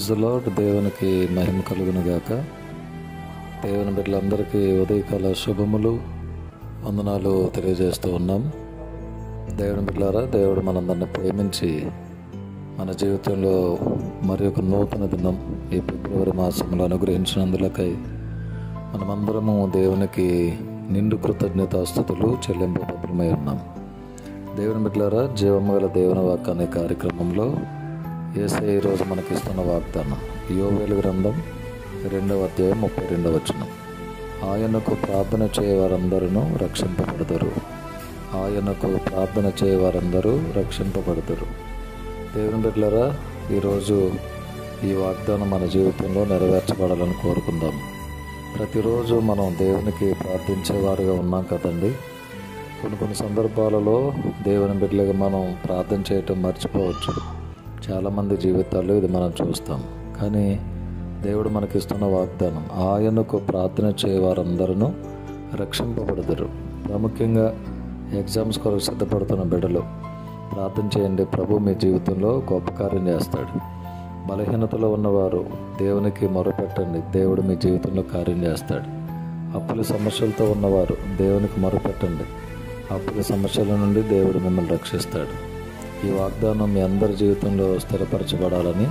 Praise the lord. దేవునికి మహిమ కలుగును గాక. దేవుని బిడ్డలందరికీ ఉదయకాల శుభములు, వందనాలు తెలియజేస్తూ ఉన్నాం. దేవుని బిడ్డలారా, దేవుడు మనందరిని ప్రేమించి మన జీవితంలో మరి ఒక నూతన దినం ఈ ఫిబ్రవరి మాసంలో అనుగ్రహించినందులకై మనమందరము దేవునికి నిండు కృతజ్ఞతాస్తుతులు చెల్లింపబద్ధమై ఉన్నాం. దేవుని బిడ్డలారా, జీవము గల దేవుని వాక్కు అనే కార్యక్రమంలో యేసయ్య ఈరోజు మనకిస్తున్న వాగ్దానం యోవేలు గ్రంథం 2వ అధ్యాయం 32వ వచనం. ఆయనకు ప్రార్థన చేయవారందరూ రక్షింపబడతారు. ఆయనకు ప్రార్థన చేయవారందరూ రక్షింపబడతారు. దేవుని బిడ్డలారా, ఈరోజు ఈ వాగ్దానం మన జీవితంలో నెరవేర్చబడాలని కోరుకుందాం. ప్రతిరోజు మనం దేవునికి ప్రార్థించేవారుగా ఉన్నాం కదండి. కొన్ని సందర్భాలలో దేవుని బిడ్డలుగా మనం ప్రార్థన చేయటం మర్చిపోవచ్చు. చాలామంది జీవితాల్లో ఇది మనం చూస్తాం. కానీ దేవుడు మనకిస్తున్న వాగ్దానం ఆయనకు ప్రార్థన చేయవారందరూ రక్షింపబడతారు. ప్రాముఖ్యంగా ఎగ్జామ్స్ కొరకు సిద్ధపడుతున్న బిడ్డలు ప్రార్థన చేయండి. ప్రభు మీ జీవితంలో గొప్ప కార్యం చేస్తాడు. బలహీనతలో ఉన్నవారు దేవునికి మొరపెట్టండి. దేవుడు మీ జీవితంలో కార్యం చేస్తాడు. అప్పుల సమస్యలతో ఉన్నవారు దేవునికి మొరపెట్టండి. అప్పుల సమస్యల నుండి దేవుడు మిమ్మల్ని రక్షిస్తాడు. ఈ వాగ్దానం మీ అందరి జీవితంలో స్థిరపరచబడాలని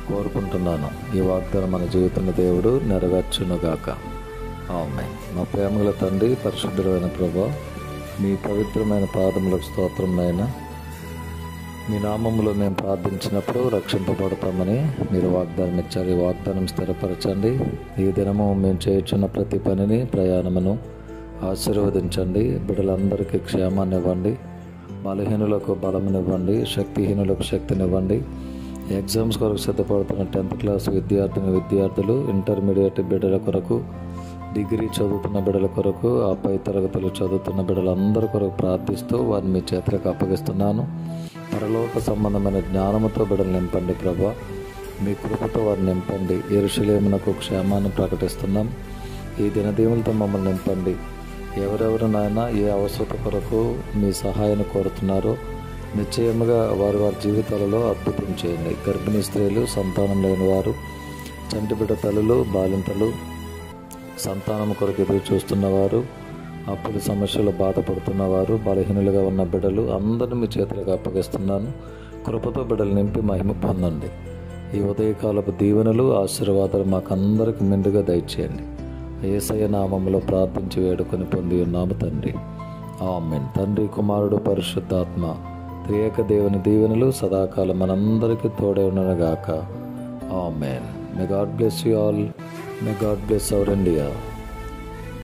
కోరుకుంటున్నాను. ఈ వాగ్దానం మన జీవితంలో దేవుడు నెరవేర్చునుగాక. ఆమేన్. మా ప్రేమగల తండ్రి, పరిశుద్ధమైన ప్రభువా, మీ పవిత్రమైన పాదములకు స్తోత్రమైన మీ నామములో మేము ప్రార్థించినప్పుడు రక్షింపబడతామని మీరు వాగ్దానం ఇచ్చారు. ఈ వాగ్దానం స్థిరపరచండి. ఈ దినము మేము చేయుచున్న ప్రతి పనిని, ప్రయాణమును ఆశీర్వదించండి. బిడ్డలందరికీ క్షేమాన్ని ఇవ్వండి. బలహీనులకు బలమునివ్వండి. శక్తిహీనులకు శక్తినివ్వండి. ఎగ్జామ్స్ కొరకు సిద్ధపడుతున్న 10th క్లాస్ విద్యార్థులు, ఇంటర్మీడియట్ బిడ్డల కొరకు, డిగ్రీ చదువుతున్న బిడ్డల కొరకు, పై తరగతులు చదువుతున్న బిడ్డలందరి కొరకు ప్రార్థిస్తూ వారిని మీ చేతులకు అప్పగిస్తున్నాను. పరలోక సంబంధమైన జ్ఞానముతో బిడ్డలు నింపండి ప్రభా. మీ కృపతో వారిని నింపండి. యెరూషలేమునకు క్షేమాన్ని ప్రకటిస్తున్నాం. ఈ దినదీవులతో మమ్మల్ని నింపండి. ఎవరెవరు నాయన ఏ అవసరత కొరకు మీ సహాయాన్ని కోరుతున్నారో నిశ్చయముగా వారి జీవితాలలో అద్భుతం చేయండి. గర్భిణీ స్త్రీలు, సంతానం లేని వారు, చంటి బిడ్డ తల్లులు, బాలింతలు, సంతానం కొరకు ఎదురు చూస్తున్నవారు, అప్పుల సమస్యలు బాధపడుతున్నవారు, బలహీనులుగా ఉన్న బిడ్డలు అందరినీ మీ చేతులకు అప్పగిస్తున్నాను. కృపతో బిడ్డలు నింపి మహిమ పొందండి. ఈ ఉదయకాలపు దీవెనలు, ఆశీర్వాదాలు మాకందరికి మెండుగా దయచేయండి. యేసయ్య నామములో ప్రార్థించి వేడుకొని పొంది ఉన్నాము తండ్రి. ఆమేన్. తండ్రి, కుమారుడు, పరిశుద్ధాత్మ త్రియేక దేవుని దీవెనలు సదాకాలం మనందరికీ తోడే ఉండనుగాక. Amen. May God bless you all. May God bless our India.